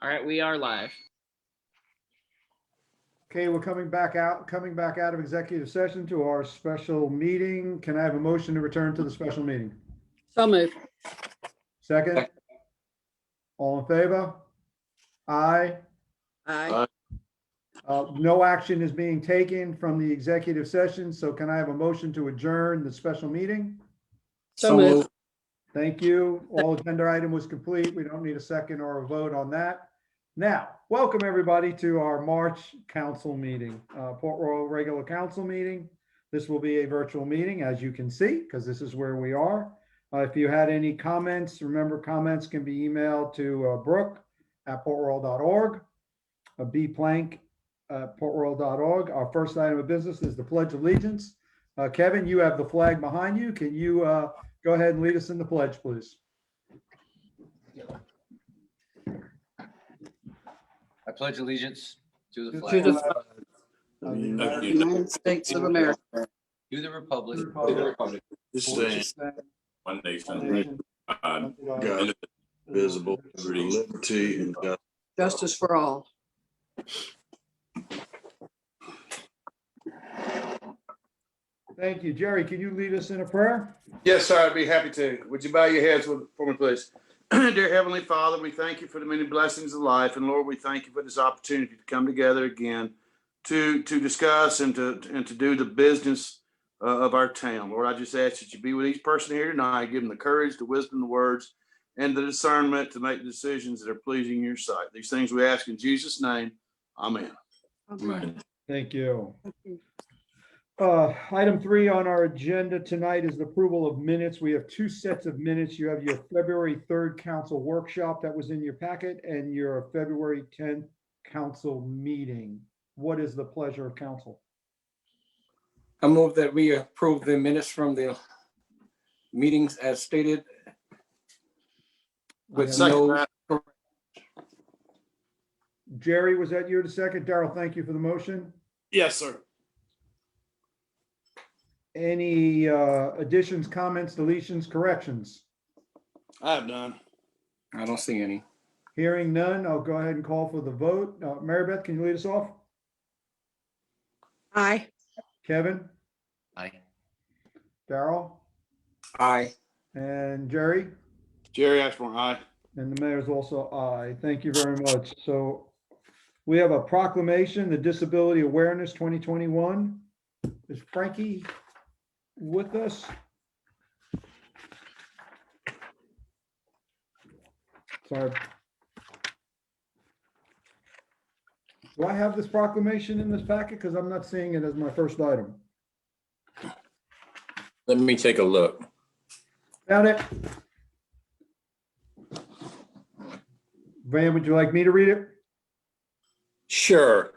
All right, we are live. Okay, we're coming back out of executive session to our special meeting. Can I have a motion to return to the special meeting? So moved. Second? All in favor? Aye. Aye. No action is being taken from the executive session, so can I have a motion to adjourn the special meeting? So moved. Thank you. All agenda item was complete. We don't need a second or a vote on that. Now, welcome everybody to our March council meeting, Port Royal regular council meeting. This will be a virtual meeting, as you can see, because this is where we are. If you had any comments, remember comments can be emailed to brooke@portroyal.org, bplank@portroyal.org. Our first item of business is the Pledge of Allegiance. Kevin, you have the flag behind you. Can you go ahead and lead us in the pledge, please? I pledge allegiance to the To flag the Of the United States of America, to the republic This for which thing, it stands, one one nation, nation, God, under God, visible, liberty, and justice. justice for all. Thank you. Jerry, can you lead us in a prayer? Yes, sir, I'd be happy to. Would you bow your heads for me, please? Dear Heavenly Father, we thank you for the many blessings of life. And Lord, we thank you for this opportunity to come together again to discuss and to do the business of our town. Lord, I just ask that you be with each person here tonight, give them the courage, the wisdom, the words, and the discernment to make decisions that are pleasing in your sight. These things we ask in Jesus' name. Amen. Thank you. Item 3 on our agenda tonight is the approval of minutes. We have 2 sets of minutes. You have your February 3rd council workshop that was in your packet and your February 10th council meeting. What is the pleasure of council? I move that we approve the minutes from the meetings as stated. With Second no, that. Jerry, was that you the second? Darrell, thank you for the motion. Yes, sir. Any additions, comments, deletions, corrections? I have none. I don't see any. Hearing none, I'll go ahead and call for the vote. Mary Beth, can you lead us off? Aye. Kevin, Aye. Darrell, Aye. and Jerry? Jerry Ashmore, aye. And the mayor's also aye. Thank you very much. So we have a proclamation, the Disability Awareness 2021. Is Frankie with us? Sorry. Do I have this proclamation in this packet? Because I'm not seeing it as my first item. Let me take a look. Found it. Van, would you like me to read it? Sure.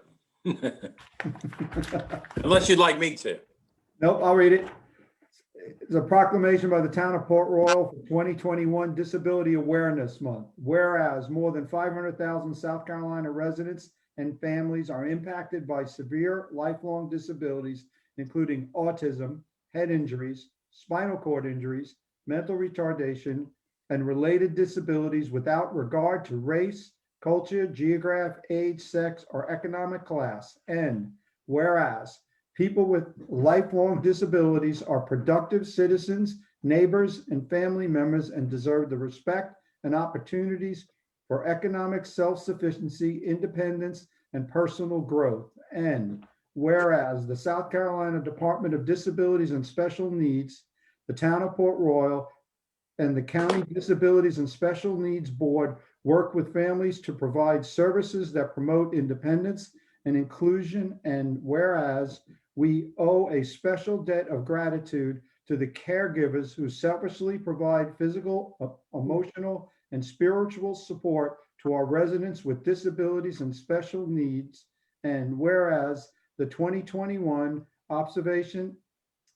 Unless you'd like me to. Nope, I'll read it. It's a proclamation by the town of Port Royal for 2021 Disability Awareness Month. Whereas more than 500,000 South Carolina residents and families are impacted by severe lifelong disabilities, including autism, head injuries, spinal cord injuries, mental retardation, and related disabilities without regard to race, culture, geography, age, sex, or economic class. And whereas people with lifelong disabilities are productive citizens, neighbors, and family members and deserve the respect and opportunities for economic self-sufficiency, independence, and personal growth. And whereas the South Carolina Department of Disabilities and Special Needs, the town of Port Royal, and the County Disabilities and Special Needs Board work with families to provide services that promote independence and inclusion. And whereas we owe a special debt of gratitude to the caregivers who selflessly provide physical, emotional, and spiritual support to our residents with disabilities and special needs. And whereas the 2021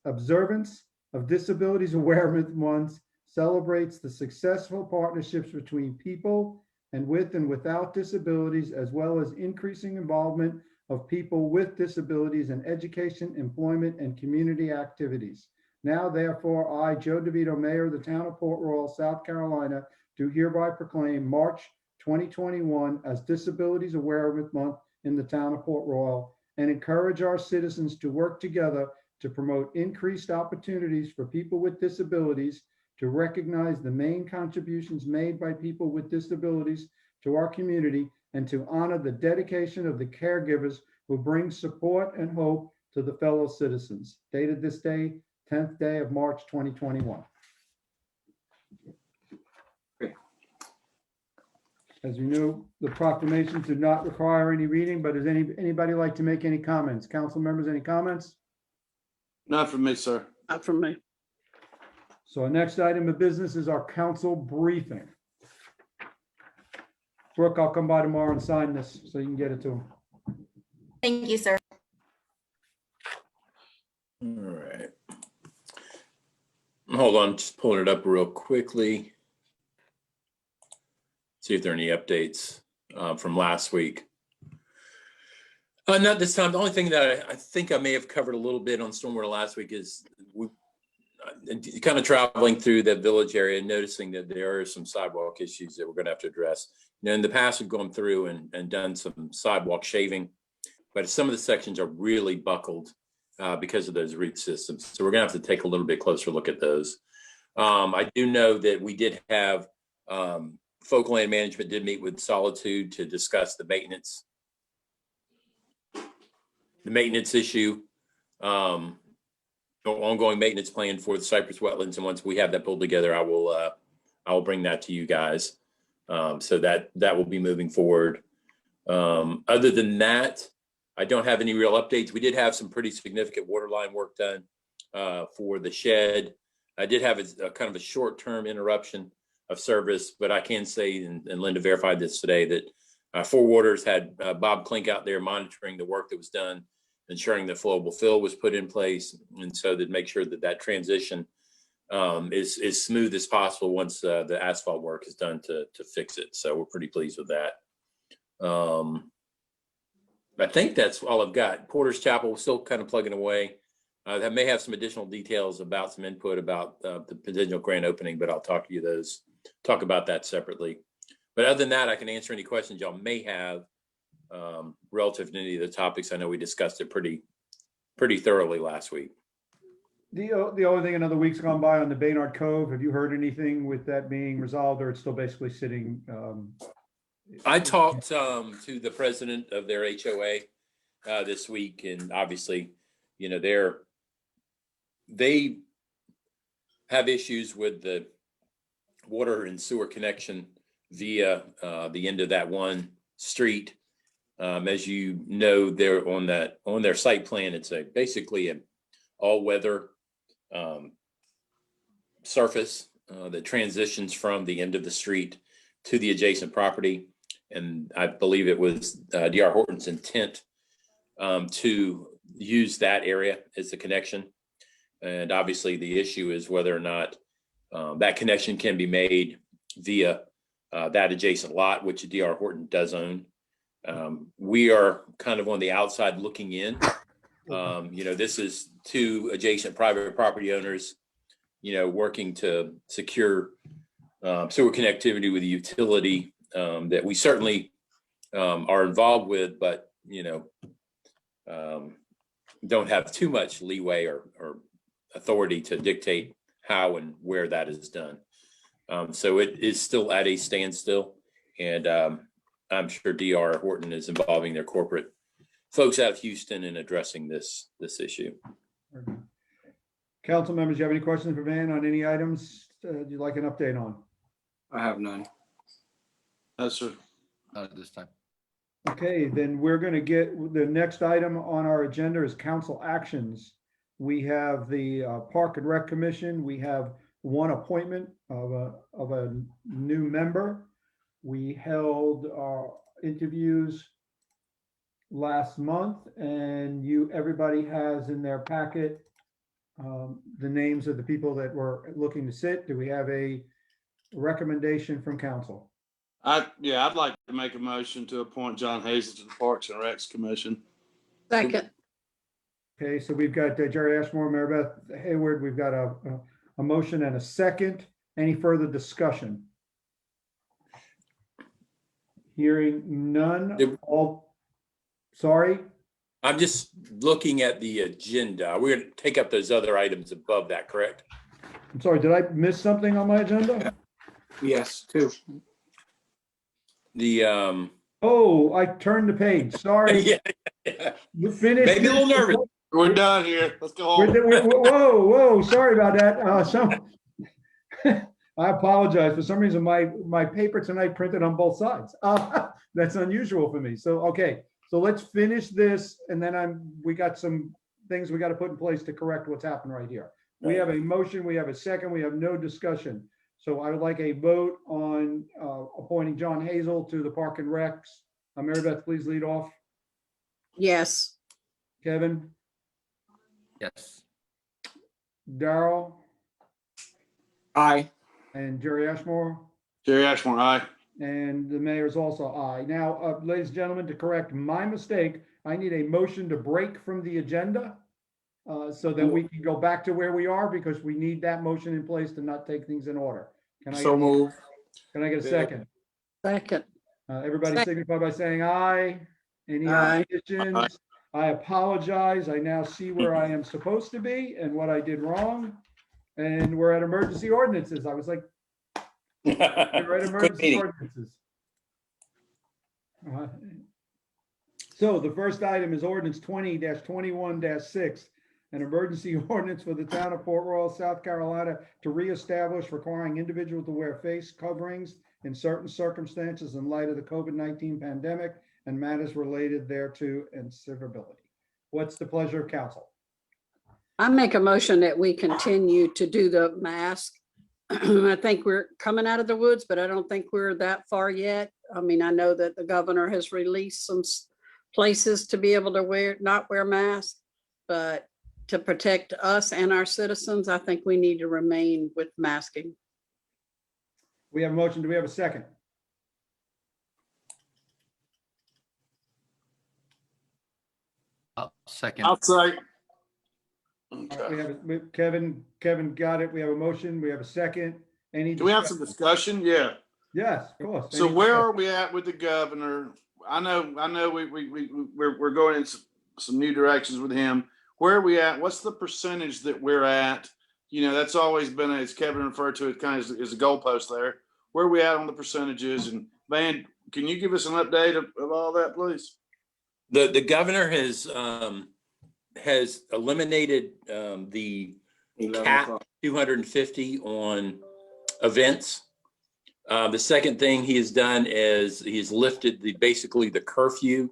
observance of Disabilities Awareness Month celebrates the successful partnerships between people and with and without disabilities, as well as increasing involvement of people with disabilities in education, employment, and community activities. Now, therefore, I, Joe DeVito, Mayor of the town of Port Royal, South Carolina, do hereby proclaim March 2021 as Disabilities Awareness Month in the town of Port Royal and encourage our citizens to work together to promote increased opportunities for people with disabilities, to recognize the main contributions made by people with disabilities to our community, and to honor the dedication of the caregivers who bring support and hope to the fellow citizens. Dated this day, 10th day of March, 2021. Great. As you know, the proclamations do not require any reading, but does anybody like to make any comments? Council members, any comments? Not from me, sir. Not from me. So our next item of business is our council briefing. Brooke, I'll come by tomorrow and sign this so you can get it to him. Thank you, sir. All right. Hold on, just pulling it up real quickly. See if there are any updates from last week. Not this time. The only thing that I think I may have covered a little bit on stormwater last week is we kind of traveling through the village area and noticing that there are some sidewalk issues that we're going to have to address. You know, in the past, we've gone through and done some sidewalk shaving, but some of the sections are really buckled because of those root systems. So we're going to have to take a little bit closer look at those. I do know that we did have Folk Land Management did meet with Solitude to discuss the maintenance issue, ongoing maintenance plan for the Cypress wetlands. And once we have that pulled together, I will bring that to you guys. So that will be moving forward. Other than that, I don't have any real updates. We did have some pretty significant water line work done for the shed. I did have a kind of a short-term interruption of service, but I can say, and Linda verified this today, that Four Waters had Bob Klink out there monitoring the work that was done, ensuring that flowable fill was put in place, and so that make sure that that transition is smooth as possible once the asphalt work is done to fix it. So we're pretty pleased with that. I think that's all I've got. Porter's Chapel still kind of plugging away. I may have some additional details about some input about the potential grand opening, but I'll talk about that separately. But other than that, I can answer any questions y'all may have relative to any of the topics. I know we discussed it pretty thoroughly last week. The only thing, another week's gone by on the Baynard Cove. Have you heard anything with that being resolved, or it's still basically sitting? I talked to the president of their HOA this week, and obviously, you know, they have issues with the water and sewer connection via the end of that one street. As you know, they're on their site plan. It's basically an all-weather surface that transitions from the end of the street to the adjacent property. And I believe it was D.R. Horton's intent to use that area as the connection. And obviously the issue is whether or not that connection can be made via that adjacent lot, which D.R. Horton does own. We are kind of on the outside looking in. You know, this is two adjacent private property owners, you know, working to secure sewer connectivity with the utility that we certainly are involved with, but, you know, don't have too much leeway or authority to dictate how and where that is done. So it is still at a standstill, and I'm sure D.R. Horton is involving their corporate folks out of Houston in addressing this issue. Council members, you have any questions for Van on any items you'd like an update on? I have none. No, sir. Not at this time. Okay, then we're going to get the next item on our agenda is council actions. We have the Park and Rec Commission. We have one appointment of a new member. We held our interviews last month, and everybody has in their packet the names of the people that were looking to sit. Do we have a recommendation from council? I'd like to make a motion to appoint John Hazel to the Parks and Recs Commission. Second. Okay, so we've got Jerry Ashmore, Marybeth Hayward. We've got a motion and a second. Any further discussion? Hearing none, Did- all, sorry, I'm just looking at the agenda. We're going to take up those other items above that, correct? I'm sorry, did I miss something on my agenda? Yes, two. The, Oh, I turned the page, sorry. yeah. You finished. Maybe a little this? nervous. We're done here. Let's go We're- home. Whoa, sorry about that. I apologize. For some reason, my paper tonight printed on both sides. That's unusual for me. So, okay, so let's finish this and then we got some things we got to put in place to correct what's happened right here. We have a motion, we have a second, we have no discussion. So I would like a vote on appointing John Hazel to the Park and Recs. Mary Beth, please lead off. Yes. Kevin, Yes. Darrell, Aye. and Jerry Ashmore. Jerry Ashmore, aye. And the mayor is also aye. Now, ladies and gentlemen, to correct my mistake, I need a motion to break from the agenda so that we can go back to where we are because we need that motion in place to not take things in order. So move. Can I get a second? Second. Everybody Second. signify by saying aye. Any Aye. oppositions? I apologize. I now see where I am supposed to be and what I did wrong. And we're at emergency ordinances. I was like, we're at Quick emergency meeting. ordinances. So the first item is ordinance 20-21-6, an emergency ordinance for the town of Port Royal, South Carolina to reestablish requiring individuals to wear face coverings in certain circumstances in light of the COVID-19 pandemic and matters related thereto and severability. What's the pleasure of council? I make a motion that we continue to do the mask. I think we're coming out of the woods, but I don't think we're that far yet. I mean, I know that the governor has released some places to be able to not wear masks, but to protect us and our citizens, I think we need to remain with masking. We have a motion. Do we have a second? Second. I'll say. We have, Kevin got it. We have a motion. We have a second. Any? Do we have some discussion? Yeah. Yes, of course. So Any where discussion? are we at with the governor? I know we're going in some new directions with him. Where are we at? What's the percentage that we're at? You know, that's always been, as Kevin referred to it, kind of as a goalpost there. Where are we at on the percentages? And Van, can you give us an update of all that, please? The governor has eliminated the cap 250 on events. The second thing he has done is he's lifted basically the curfew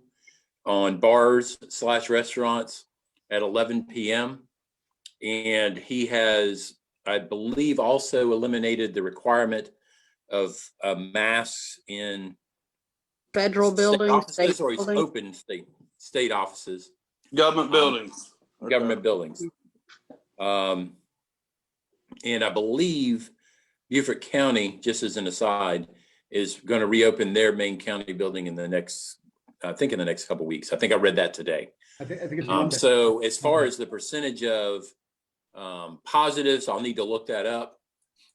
on bars / restaurants at 11 p.m. And he has, I believe, also eliminated the requirement of masks in Federal state buildings, offices, state or he's buildings. open state offices, Government buildings. government buildings. And I believe Beaufort County, just as an aside, is going to reopen their main county building in the next couple of weeks. I think I read that today. I think it's Monday. So as far as the percentage of positives, I'll need to look that up.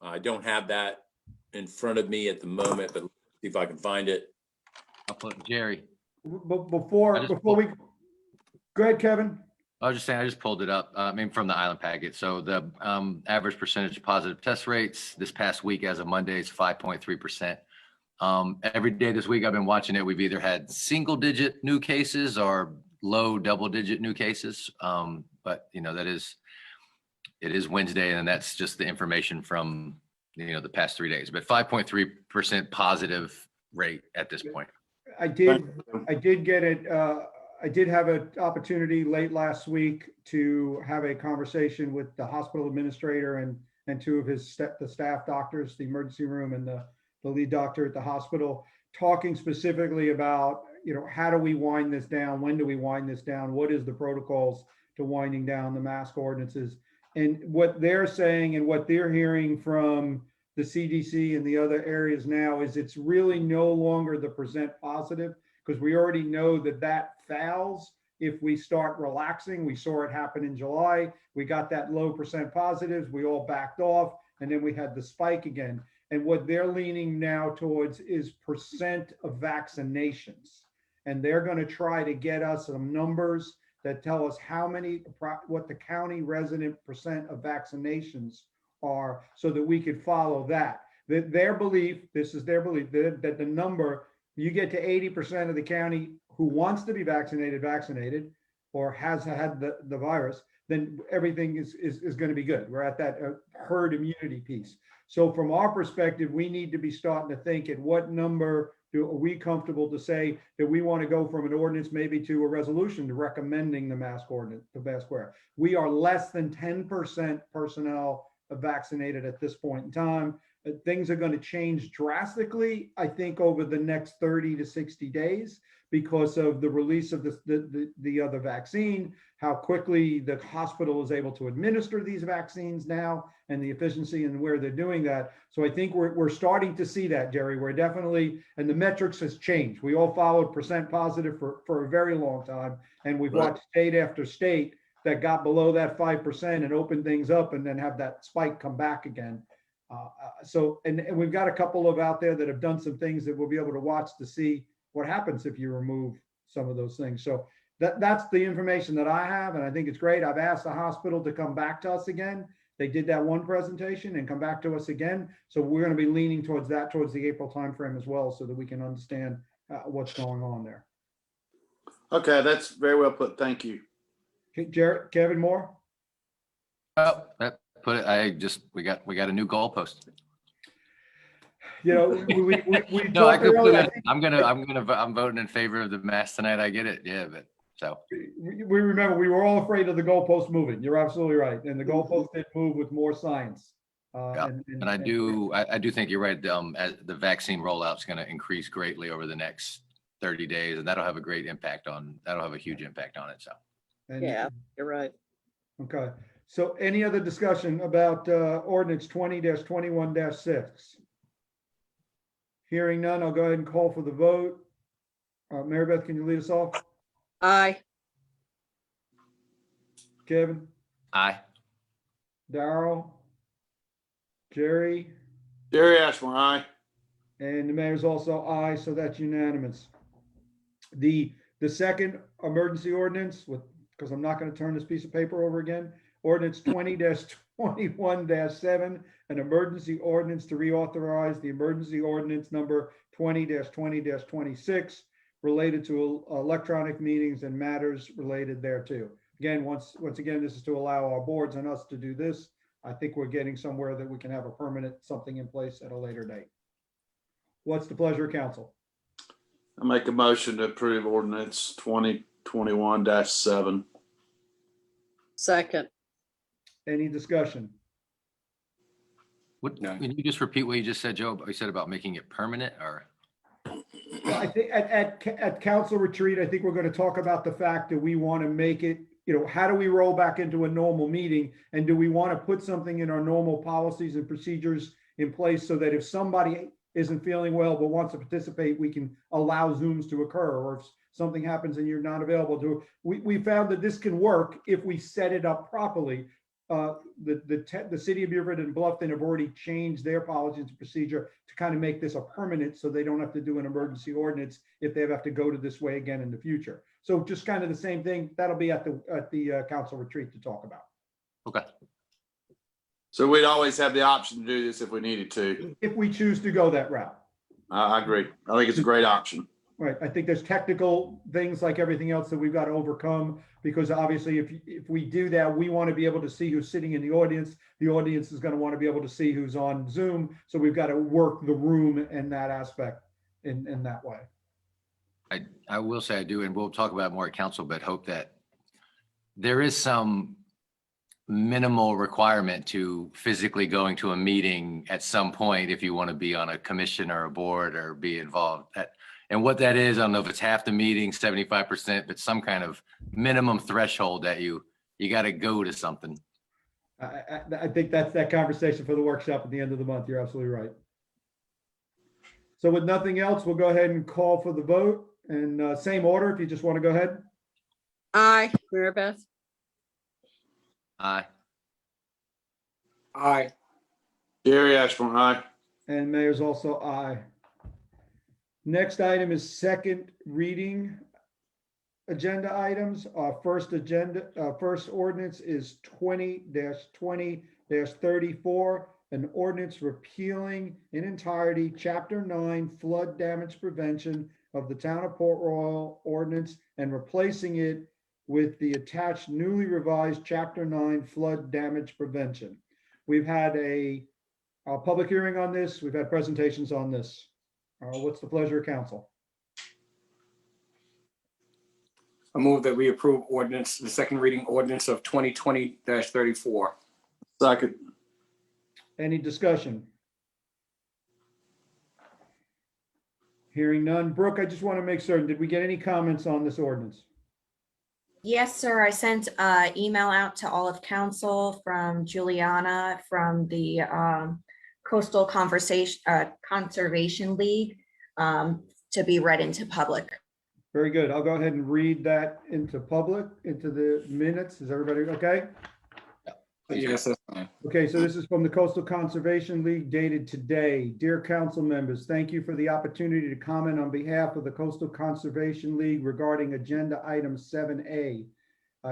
I don't have that in front of me at the moment, but see if I can find it. I'll put Jerry. But before I just- we, go ahead, Kevin. I was just saying, I just pulled it up, from the island packet. So the average percentage of positive test rates this past week as of Monday is 5.3%. Every day this week I've been watching it. We've either had single digit new cases or low double digit new cases. But you know, it is Wednesday, and that's just the information from, the past 3 days, but 5.3% positive rate at this point. I did get it. I did have an opportunity late last week to have a conversation with the hospital administrator and two of the staff doctors, the emergency room and the lead doctor at the hospital, talking specifically about, how do we wind this down? When do we wind this down? What is the protocols to winding down the mask ordinances? And what they're saying and what they're hearing from the CDC and the other areas now is it's really no longer the percent positive, because we already know that fails if we start relaxing. We saw it happen in July. We got that low percent positives. We all backed off, and then we had the spike again. And what they're leaning now towards is percent of vaccinations. And they're going to try to get us some numbers that tell us what the county resident percent of vaccinations are, so that we could follow that. Their belief, this is their belief, that the number, you get to 80% of the county who wants to be vaccinated, or has had the virus, then everything is going to be good. We're at that herd immunity piece. So from our perspective, we need to be starting to think at what number are we comfortable to say that we want to go from an ordinance maybe to a resolution to recommending the mask ordinance, the mask wear. We are less than 10% personnel vaccinated at this point in time. Things are going to change drastically, I think, over the next 30 to 60 days because of the release of the other vaccine, how quickly the hospital is able to administer these vaccines now, and the efficiency and where they're doing that. So I think we're starting to see that, Jerry. We're definitely, and the metrics has changed. We all followed percent positive for a very long time, and we've Right. watched state after state that got below that 5% and opened things up, and then have that spike come back again. And we've got a couple of out there that have done some things that we'll be able to watch to see what happens if you remove some of those things. So that's the information that I have, and I think it's great. I've asked the hospital to come back to us again. They did that one presentation and come back to us again. So we're going to be leaning towards that, towards the April timeframe as well, so that we can understand what's going on there. Okay, that's very well put. Thank you. Okay, Jared, Kevin Moore? Oh, that put it, we got a new goalpost. You know, we No, I talked earlier, I completely, I'm voting in favor of the mask tonight. I get it. Yeah, but so. we remember we were all afraid of the goalpost moving. You're absolutely right. And the goalpost did move with more science. Yeah, and I do think you're right. As the vaccine rollout is going to increase greatly over the next 30 days, and that'll have a huge impact on it. So. Yeah, you're right. Okay. So any other discussion about ordinance 20-21-6? Hearing none, I'll go ahead and call for the vote. Mary Beth, can you lead us off? Aye. Kevin, Aye. Darrell, Jerry, Jerry Ashmore, aye. and the mayor's also aye, so that's unanimous. The second emergency ordinance, because I'm not going to turn this piece of paper over again, ordinance 20-21-7, an emergency ordinance to reauthorize the emergency ordinance number 20-20-26 related to electronic meetings and matters related thereto. Again, once again, this is to allow our boards and us to do this. I think we're getting somewhere that we can have a permanent something in place at a later date. What's the pleasure of council? I make a motion to approve ordinance 2021-7. Second. Any discussion? No. Can you just repeat what you just said, Joe? You said about making it permanent, or? Well, I think at council retreat, I think we're going to talk about the fact that we want to make it, how do we roll back into a normal meeting? And do we want to put something in our normal policies and procedures in place so that if somebody isn't feeling well but wants to participate, we can allow Zooms to occur, or if something happens and you're not available to, we found that this can work if we set it up properly. The city of Beaufort and Bluffton have already changed their policies and procedure to kind of make this a permanent, so they don't have to do an emergency ordinance if they have to go to this way again in the future. So just kind of the same thing. That'll be at the council retreat to talk about. Okay. So we'd always have the option to do this if we needed to. If we choose to go that route. I agree. I think it's a great option. Right. I think there's technical things like everything else that we've got to overcome, because obviously if we do that, we want to be able to see who's sitting in the audience. The audience is going to want to be able to see who's on Zoom. So we've got to work the room in that aspect in that way. I will say I do, and we'll talk about it more at council, but hope that there is some minimal requirement to physically going to a meeting at some point if you want to be on a commission or a board or be involved. And what that is, I don't know if it's half the meeting, 75%, but some kind of minimum threshold that you got to go to something. I think that's that conversation for the workshop at the end of the month. You're absolutely right. So with nothing else, we'll go ahead and call for the vote, and same order if you just want to go ahead. Aye. Mary Beth. Aye. Aye. Jerry Ashmore, aye. And Mayor's also aye. Next item is second reading agenda items. Our first ordinance is 20-20-34, an ordinance repealing in entirety Chapter 9 flood damage prevention of the Town of Port Royal ordinance and replacing it with the attached newly revised Chapter 9 flood damage prevention. We've had a public hearing on this. We've had presentations on this. What's the pleasure of council? I move that we approve ordinance, the second reading ordinance of 2020-34. Second. Any discussion? Hearing none. Brooke, I just want to make certain, did we get any comments on this ordinance? Yes, sir. I sent an email out to all of council from Juliana from the Coastal Conservation League to be read into public. Very good. I'll go ahead and read that into public, into the minutes. Is everybody okay? Yes, that's fine. Okay, so this is from the Coastal Conservation League dated today. Dear council members, thank you for the opportunity to comment on behalf of the Coastal Conservation League regarding agenda item 7A,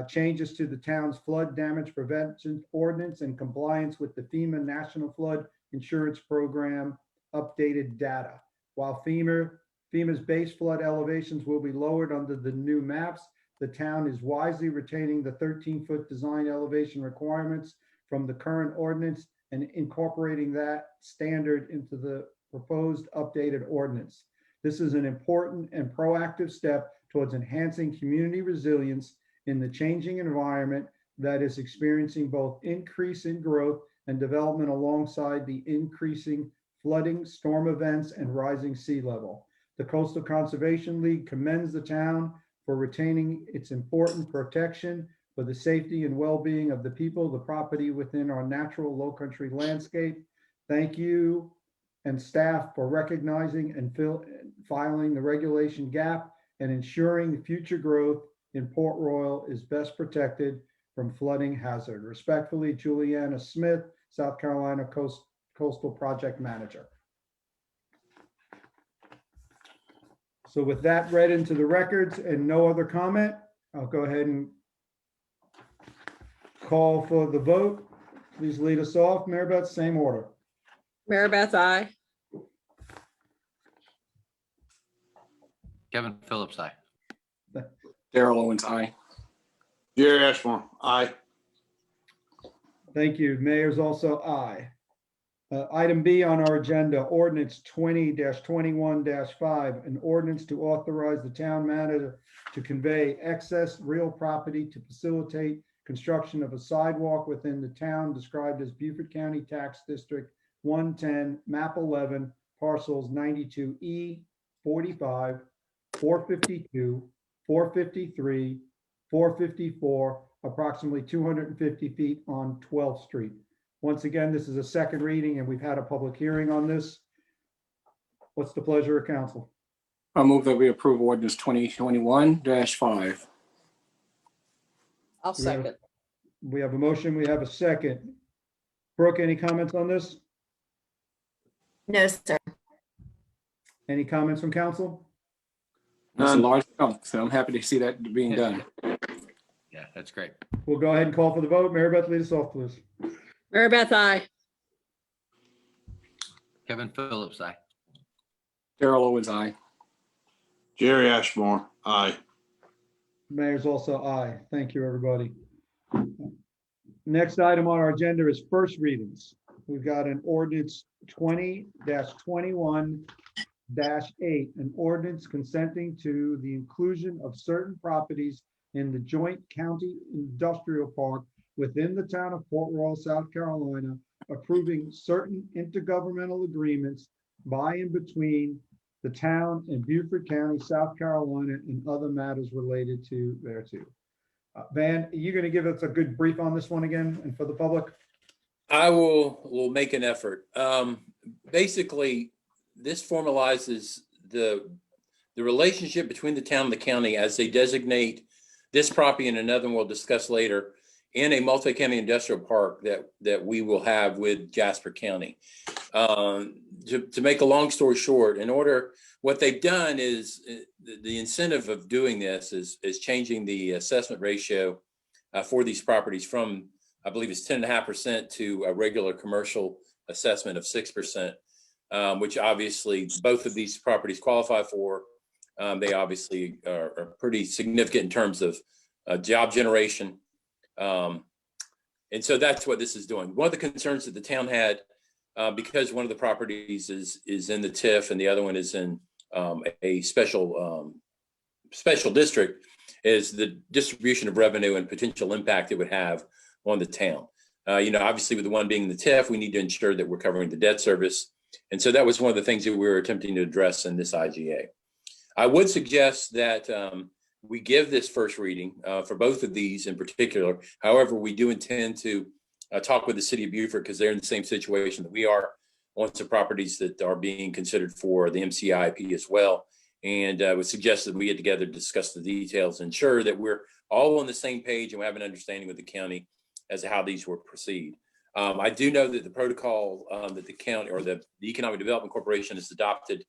changes to the town's flood damage prevention ordinance and compliance with the FEMA National Flood Insurance Program updated data. While FEMA's base flood elevations will be lowered under the new maps, the town is wisely retaining the 13-foot design elevation requirements from the current ordinance and incorporating that standard into the proposed updated ordinance. This is an important and proactive step towards enhancing community resilience in the changing environment that is experiencing both increase in growth and development alongside the increasing flooding, storm events, and rising sea level. The Coastal Conservation League commends the town for retaining its important protection for the safety and well-being of the people, the property within our natural low country landscape. Thank you and staff for recognizing and filing the regulation gap and ensuring future growth in Port Royal is best protected from flooding hazard. Respectfully, Juliana Smith, South Carolina Coastal Project Manager. So with that read into the records and no other comment, I'll go ahead and call for the vote. Please lead us off. Mary Beth, same order. Mary Beth, aye. Kevin Phillips, aye. Daryl Owens, aye. Jerry Ashmore, aye. Thank you. Mayor's also aye. Item B on our agenda, ordinance 20-21-5, an ordinance to authorize the town manager to convey excess real property to facilitate construction of a sidewalk within the town described as Beaufort County Tax District 110, map 11, parcels 92E, 45, 452, 453, 454, approximately 250 feet on 12th Street. Once again, this is a second reading and we've had a public hearing on this. What's the pleasure of council? I move that we approve ordinance 2021-5. I'll second. We have a motion, we have a second. Brooke, any comments on this? No, sir. Any comments from council? That's a None. large chunk, so I'm happy to see that being done. Yeah, that's great. We'll go ahead and call for the vote. Mary Beth, lead us off, please. Mary Beth, aye. Kevin Phillips, aye. Daryl Owens, aye. Jerry Ashmore, aye. Mayor's also aye. Thank you, everybody. Next item on our agenda is first readings. We've got an ordinance 20-21-8, an ordinance consenting to the inclusion of certain properties in the joint county industrial park within the town of Port Royal, South Carolina, approving certain intergovernmental agreements by and between the town and Beaufort County, South Carolina, and other matters related to thereto. Van, are you going to give us a good brief on this one again and for the public? I will make an effort. Basically, this formalizes the relationship between the town and the county as they designate this property and another one we'll discuss later in a multi-county industrial park that we will have with Jasper County. To make a long story short, what they've done is the incentive of doing this is changing the assessment ratio for these properties from, I believe it's 10.5% to a regular commercial assessment of 6%, which obviously both of these properties qualify for. They obviously are pretty significant in terms of job generation. And so that's what this is doing. One of the concerns that the town had, because one of the properties is in the TIF and the other one is in a special district, is the distribution of revenue and potential impact it would have on the town. Obviously with the one being the TIF, we need to ensure that we're covering the debt service. And so that was one of the things that we were attempting to address in this IGA. I would suggest that we give this first reading for both of these in particular. However, we do intend to talk with the city of Beaufort because they're in the same situation that we are on some properties that are being considered for the MCIP as well. And would suggest that we get together to discuss the details, ensure that we're all on the same page and we have an understanding with the county as to how these will proceed. I do know that the protocol that the county or the Economic Development Corporation has adopted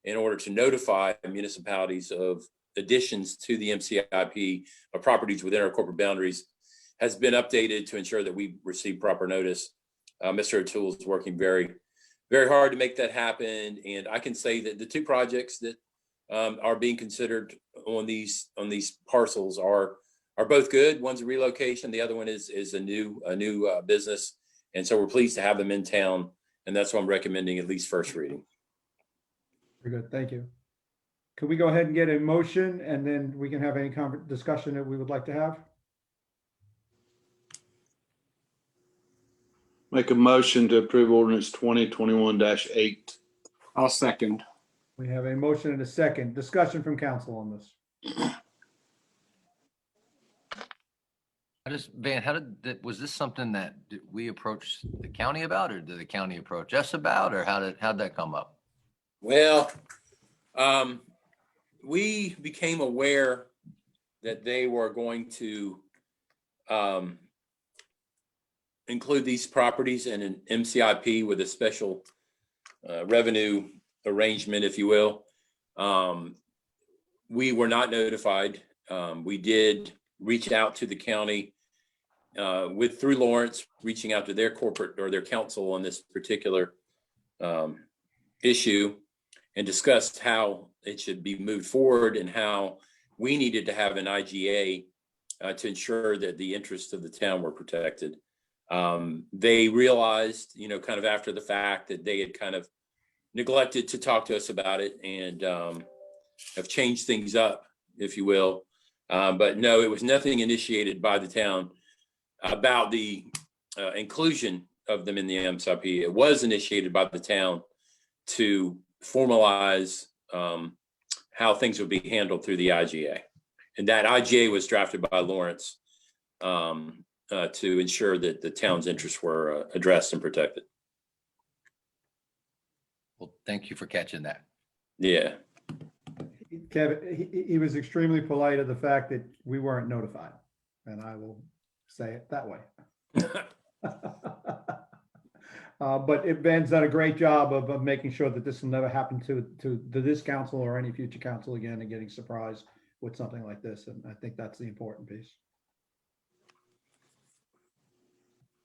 in order to notify municipalities of additions to the MCIP of properties within our corporate boundaries has been updated to ensure that we receive proper notice. Mr. O'Toole is working very, very hard to make that happen. And I can say that the two projects that are being considered on these parcels are both good. One's a relocation. The other one is a new business. And so we're pleased to have them in town. And that's why I'm recommending at least first reading. Very good, thank you. Could we go ahead and get a motion and then we can have any discussion that we would like to have? Make a motion to approve ordinance 2021-8. I'll second. We have a motion and a second. Discussion from council on this. Was this something that we approached the county about, or did the county approach us about, or how'd that come up? Well, we became aware that they were going to include these properties in an MCIP with a special revenue arrangement, if you will. We were not notified. We did reach out to the county through Lawrence, reaching out to their corporate or their council on this particular issue, and discussed how it should be moved forward and how we needed to have an IGA to ensure that the interests of the town were protected. They realized, kind of after the fact, that they had kind of neglected to talk to us about it and have changed things up, if you will. But no, it was nothing initiated by the town about the inclusion of them in the MCIP. It was initiated by the town to formalize how things would be handled through the IGA. And that IGA was drafted by Lawrence to ensure that the town's interests were addressed and protected. Well, thank you for catching that. Yeah. Kevin, he was extremely polite of the fact that we weren't notified, and I will say it that way. But Ben's done a great job of making sure that this will never happen to this council or any future council again, and getting surprised with something like this. And I think that's the important piece.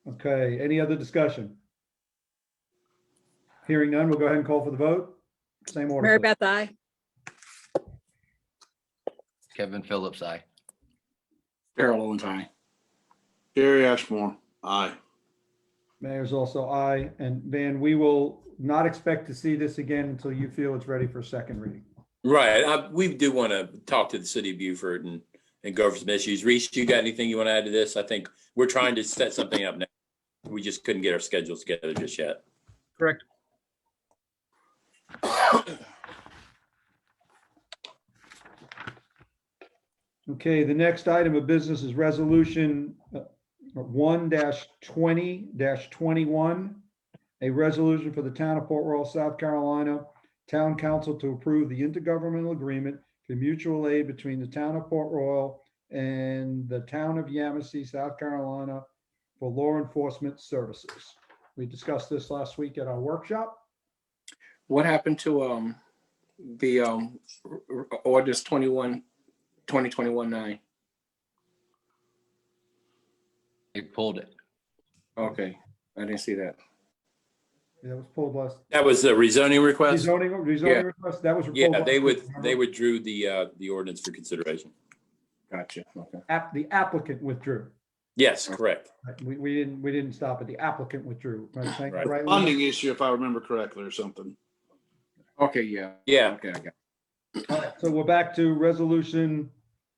Okay, any other discussion? Hearing none, we'll go ahead and call for the vote. Same order. Mary please. Beth, aye. Kevin Phillips, aye. Darrell Owens, aye. Gary Ashmore, aye. Mayor's also aye. And Van, we will not expect to see this again until you feel it's ready for second reading. Right. We do want to talk to the city of Beaufort and go over some issues. Reese, you got anything you want to add to this? I think we're trying to set something up now. We just couldn't get our schedules together just yet. Correct. Okay, the next item of business is resolution 1-20-21, a resolution for the town of Port Royal, South Carolina, Town Council to approve the intergovernmental agreement for mutual aid between the town of Port Royal and the town of Yamasee, South Carolina, for law enforcement services. We discussed this last week at our workshop. What happened to the ordinance 2021-9? They pulled it. Okay, I didn't see that. That was pulled last. That was a rezoning request? Rezoning request, that was. pulled Yeah, last they week, they remember? withdrew the ordinance for consideration. Gotcha, okay. The applicant withdrew. Yes, correct. Right, we didn't stop it. The applicant withdrew. Right, thank you, Right. right, Lisa? Funding issue, if I remember correctly, or something. Okay, yeah. Yeah. Okay, I got it. All right, so we're back to resolution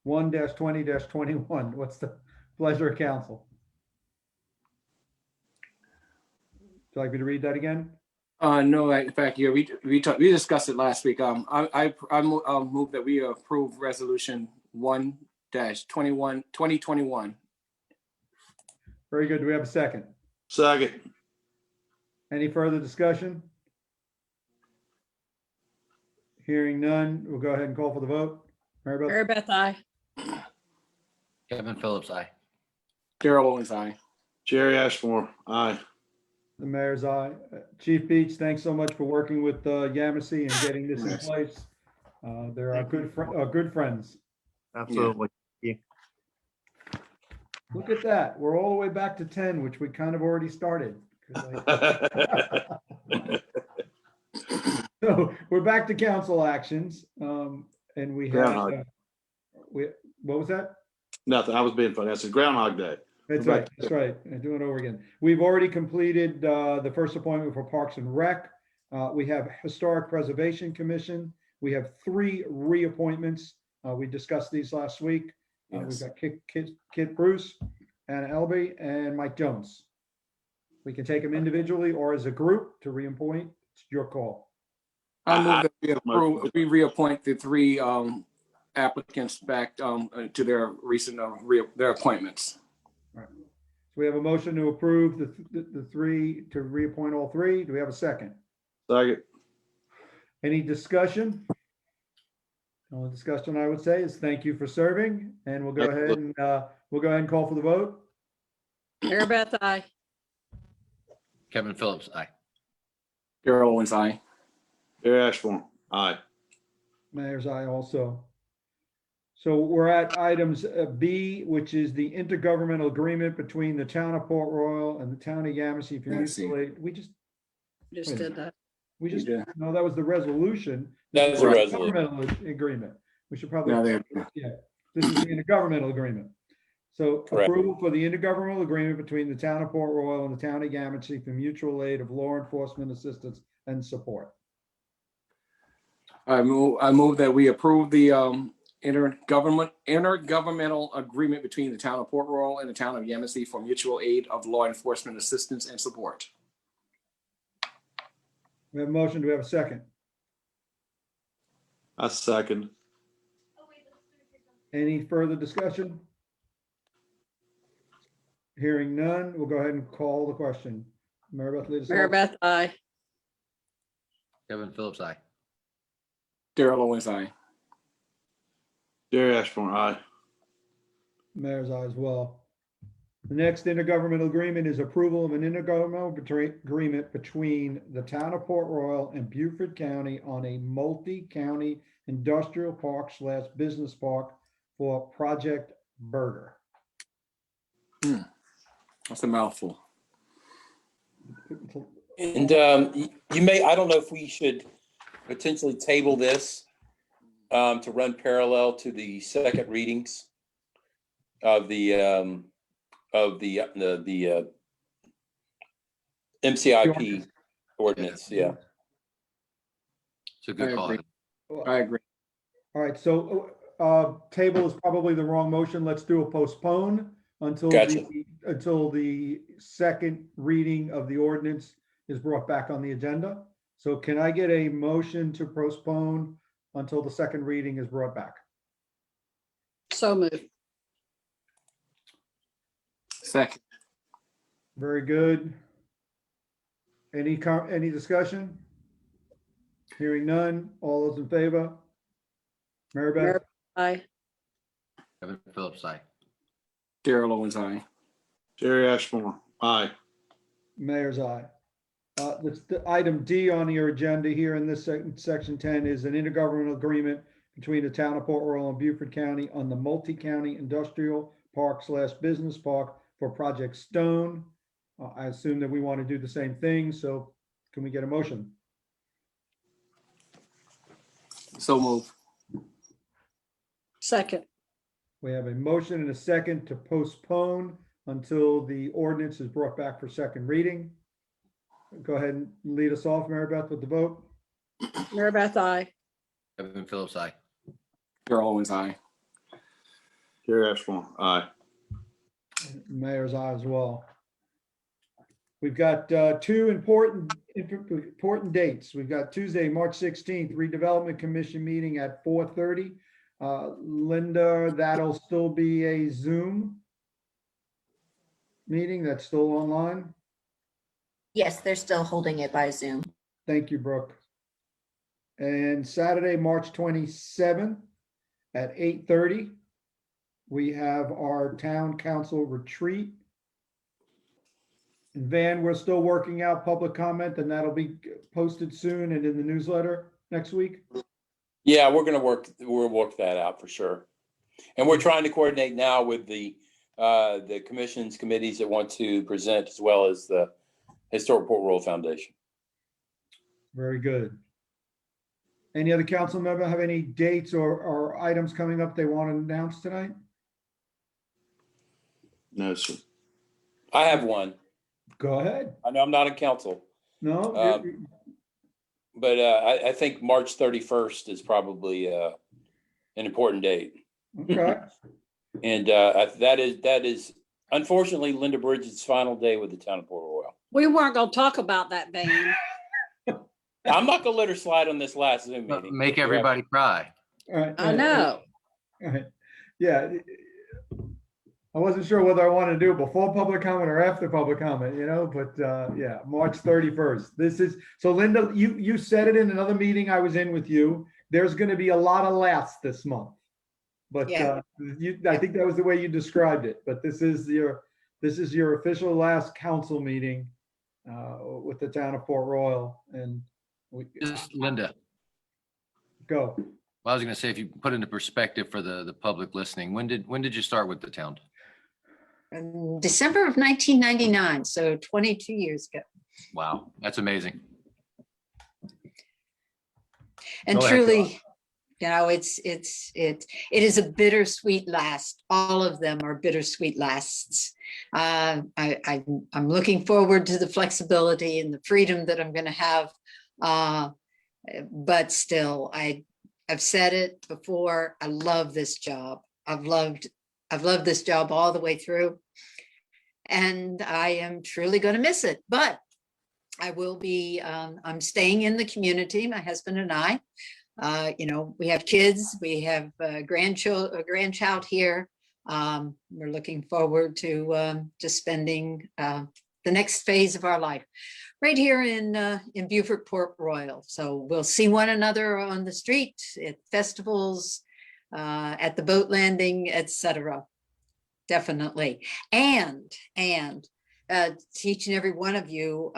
1-20-21. What's the pleasure of council? Would you like me to read that again? No, in fact, yeah, we discussed it last week. I'll move that we approve resolution 1-2021. Very good. Do we have a second? Second. Any further discussion? Hearing none, we'll go ahead and call for the vote. Mary Beth? Mary Beth, I. Kevin Phillips, aye. Daryl Owens, aye. Jerry Ashmore, aye. The mayor's aye. Chief Beach, thanks so much for working with Yamassee and getting this in Yes. place. They're our good friends. Absolutely. Look at that. We're all the way back to 10, which we kind of already started. So we're back to council actions. And we have, Groundhog. what was that? Nothing, I was being funny. That's a Groundhog Day. That's We're right, back. that's right. And doing it over again. We've already completed the first appointment for Parks and Rec. We have Historic Preservation Commission. We have 3 reappointments. We discussed these last week. We've Yes. got Kit Bruce, Anna Elby, and Mike Jones. We can take them individually or as a group to reappoint. It's your call. I move that we reappoint the 3 applicants back to their recent their appointments. So we have a motion to approve the 3, to reappoint all 3. Do we have a second? Second. Any discussion? Only discussion I would say is thank you for serving, and we'll go ahead and call for the vote. Mary Beth, I. Kevin Phillips, aye. Daryl Owens, aye. Jerry Ashmore, aye. Mayor's eye also. So we're at items B, which is the intergovernmental agreement between the town of Port Royal and the town of Yamassee for Yamassee. mutual aid. Just Wait a did that. did. no, that was the resolution. That was a This is resolution. Intergovernmental agreement. We should probably. Now they're, Yeah, this is the intergovernmental agreement. So Correct. approval for the intergovernmental agreement between the town of Port Royal and the town of Yamassee for mutual aid of law enforcement assistance and support. I move that we approve the intergovernmental agreement between the town of Port Royal and the town of Yamassee for mutual aid of law enforcement assistance and support. We have a motion. Do we have a second? I second. Any further discussion? Hearing none, we'll go ahead and call the question. Mary Beth, lead us off. Mary Beth, I. Kevin Phillips, aye. Daryl Owens, aye. Jerry Ashmore, aye. Mayor's eye as well. The next intergovernmental agreement is approval of an intergovernmental agreement between the town of Port Royal and Beaufort County on a multi-county industrial park / business park for Project Burger. That's a mouthful. And you may, I don't know if we should potentially table this to run parallel to the second readings of the MCIP ordinance. Yeah. It's a good I call. agree. I agree. All right, so table is probably the wrong motion. Let's do a postpone until Gotcha. until the second reading of the ordinance is brought back on the agenda. So can I get a motion to postpone until the second reading is brought back? So moved. Second. Very good. Any discussion? Hearing none. All those in favor? Mary Beth? Mary- I. Kevin Phillips, aye. Daryl Owens, aye. Jerry Ashmore, aye. Mayor's eye. The item D on your agenda here in this section 10 is an intergovernmental agreement between the town of Port Royal and Beaufort County on the multi-county industrial park / business park for Project Stone. I assume that we want to do the same thing. So can we get a motion? So move. Second. We have a motion and a second to postpone until the ordinance is brought back for second reading. Go ahead and lead us off, Mary Beth, with the vote. Mary Beth, aye. Kevin Phillips, aye. Carol Owens, aye. Gary Ashmore, aye. Mayor's eye as well. We've got two important dates. We've got Tuesday, March 16th, redevelopment commission meeting at 4:30. Linda, that'll still be a Zoom meeting that's still online. Yes, they're still holding it by Zoom. Thank you, Brooke. And Saturday, March 27th at 8:30, we have our town council retreat. And Van, we're still working out public comment, and that'll be posted soon and in the newsletter next week. Yeah, we'll work that out for sure. And we're trying to coordinate now with the commissions, committees that want to present, as well as the Historic Port Royal Foundation. Very good. Any other council member have any dates or items coming up they want to announce tonight? No, sir. I have one. Go ahead. I know I'm not in council, No? but I think March 31st is probably an important date. Okay. And that is unfortunately Linda Bridges' final day with the town of Port Royal. We weren't gonna talk about that, Van. I'm not gonna let her slide on this last Zoom meeting. Make everybody cry. All right. I know. All right. Yeah. I wasn't sure whether I wanted to do it before public comment or after public comment, but yeah, March 31st. This is, so Linda, you said it in another meeting I was in with you. There's going to be a lot of laughs this month. But Yeah. I think that was the way you described it. But this is your official last council meeting with the town of Port Royal, and we Just Linda. go. Well, I was going to say, if you put into perspective for the public listening, when did you start with the town? in December of 1999, so 22 years ago. Wow, that's amazing. And Go ahead, truly, it is a bittersweet last. All of them are bittersweet lasts. I'm looking forward to the flexibility and the freedom that I'm going to have. But still, I've said it before. I love this job. I've loved this job all the way through, and I am truly going to miss it. But I will be. I'm staying in the community. My husband and I. We have kids. We have a grandchild here. We're looking forward to spending the next phase of our life right here in Beaufort, Port Royal. So we'll see one another on the street, at festivals, at the boat landing, etc. Definitely. And to each and every one of you,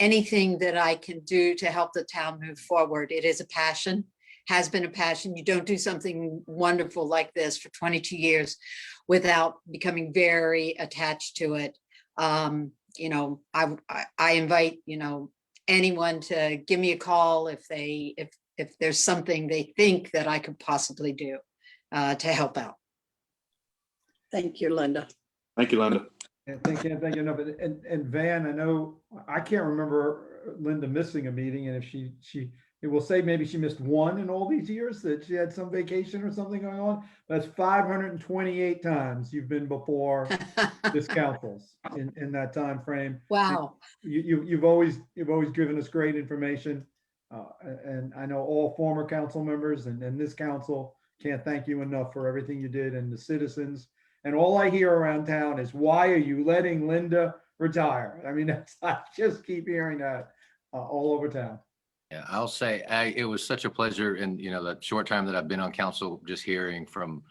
anything that I can do to help the town move forward. It is a passion, has been a passion. You don't do something wonderful like this for 22 years without becoming very attached to it. I invite, anyone to give me a call if there's something they think that I could possibly do to help out. Thank you, Linda. Thank you, Linda. And thank you. And Van, I know, I can't remember Linda missing a meeting, and if she it will say maybe she missed one in all these years, that she had some vacation or something going on. That's 528 times you've been before this council's in that time frame. Wow. You've always given us great information, and I know all former council members and this council can't thank you enough for everything you did, and the citizens. And all I hear around town is, why are you letting Linda retire? I mean, I just keep hearing that all over town. Yeah, I'll say it was such a pleasure in, the short time that I've been on council, just hearing from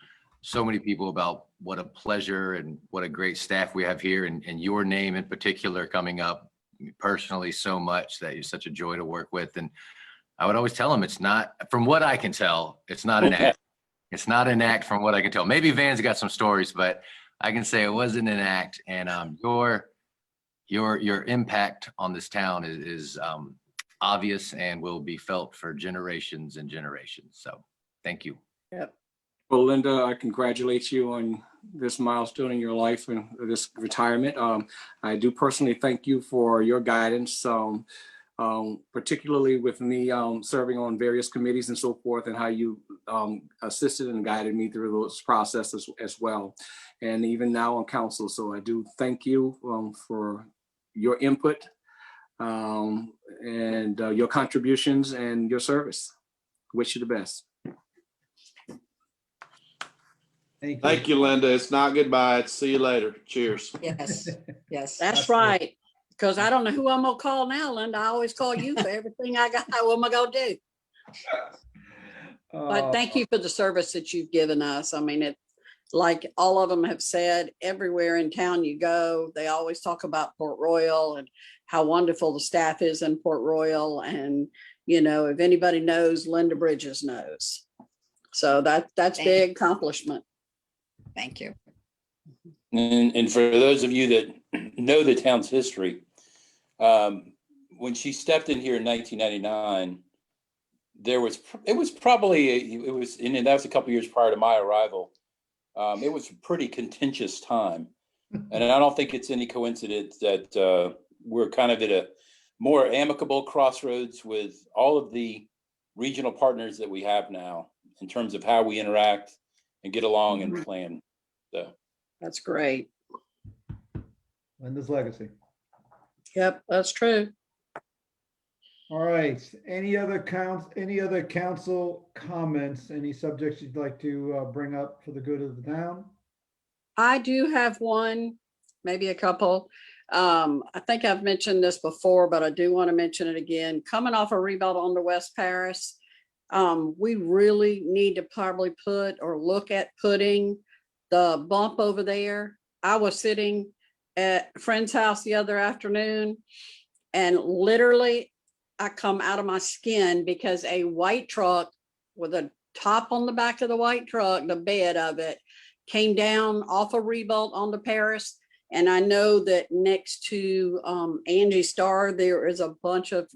so many people about what a pleasure and what a great staff we have here, and your name in particular coming up personally so much, that you're such a joy to work with. And I would always tell him, it's not, from what I can tell, it's not an act. It's not an act from what I can tell. Maybe Van's got some stories, but I can say it wasn't an act. And your impact on this town is obvious and will be felt for generations and generations. So thank you. Well, Linda, I congratulate you on this milestone in your life and this retirement. I do personally thank you for your guidance, particularly with me serving on various committees and so forth, and how you assisted and guided me through those processes as well. And even now on council. So I do thank you for your input and your contributions and your service. Wish you the best. Thank you, Linda. It's not goodbye. It's see you later. Cheers. Yes, yes. That's right. Because I don't know who I'm gonna call now, Linda. I always call you for everything I got. What am I gonna do? But thank you for the service that you've given us. I mean, it, like all of them have said, everywhere in town you go, they always talk about Port Royal and how wonderful the staff is in Port Royal. And, you know, if anybody knows, Linda Bridges knows. So that's Thank big accomplishment. Thank you. And for those of you that know the town's history, when she stepped in here in 1999, it was and that was a couple years prior to my arrival. It was a pretty contentious time, and I don't think it's any coincidence that we're kind of at a more amicable crossroads with all of the regional partners that we have now in terms of how we interact and get along and plan. So That's great. Linda's legacy. Yep, that's true. All right, any other council comments, any subjects you'd like to bring up for the good of the town? I do have one, maybe a couple. I think I've mentioned this before, but I do want to mention it again. Coming off a rebuild on the West Paris, we really need to probably put or look at putting the bump over there. I was sitting at a friend's house the other afternoon, and literally I come out of my skin because a white truck with a top on the back of the white truck, the bed of it, came down off a rebuild on the Paris. And I know that next to Angie Starr, there is a bunch of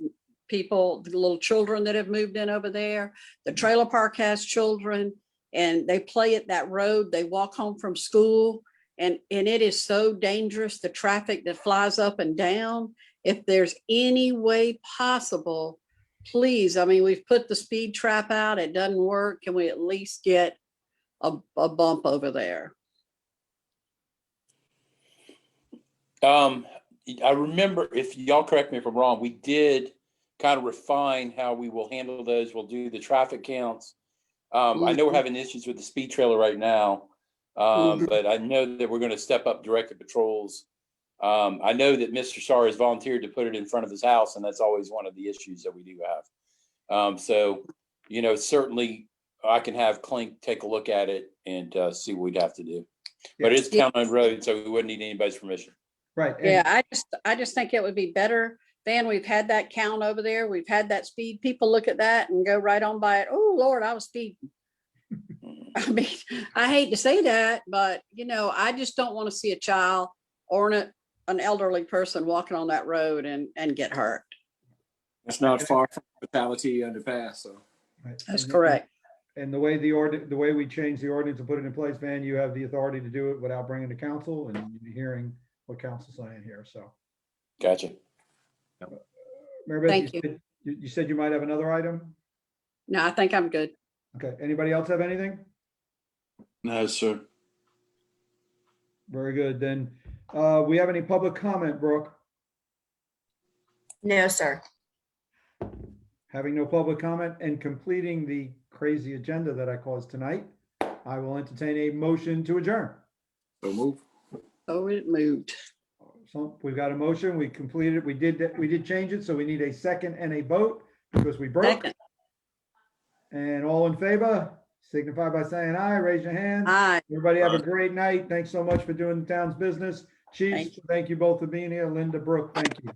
people, the little children that have moved in over there. The trailer park has children, and they play at that road. They walk home from school, and it is so dangerous, the traffic that flies up and down. If there's any way possible, please, I mean, we've put the speed trap out, it doesn't work. Can we at least get a bump over there? I remember, if y'all correct me if I'm wrong, we did kind of refine how we will handle those. We'll do the traffic counts. I know we're having issues with the speed trailer right now, but I know that we're going to step up directed patrols. I know that Mr. Starr has volunteered to put it in front of his house, and that's always one of the issues that we do have. So, you know, certainly I can have Clink take a look at it and see what we'd have to do. But it's town-owned road, so we wouldn't need anybody's permission. Right. Yeah, I just think it would be better. Van, we've had that count over there. We've had that speed. People look at that and go right on by it. Oh, Lord, I was speeding. I mean, I hate to say that, but, you know, I just don't want to see a child or an elderly person walking on that road and get hurt. That's not far from fatality underpass, so. Right. That's correct. And the way we change the ordinance and put it in place, Van, you have the authority to do it without bringing the council and hearing what council's saying here, so. Gotcha. Mary Beth, Thank you. You said you might have another item? No, I think I'm good. Okay, anybody else have anything? No, sir. Very good, then, we have any public comment, Brooke? No, sir. Having no public comment and completing the crazy agenda that I caused tonight, I will entertain a motion to adjourn. So move. Oh, it moved. So we've got a motion, we completed, we did change it, so we need a second and a vote because we broke. Second. And all in favor, signify by saying aye, raise your hand. Aye. Everybody have a great night. Thanks so much for doing the town's business. Chiefs, thank you both for being here. Linda, Brooke, thank you.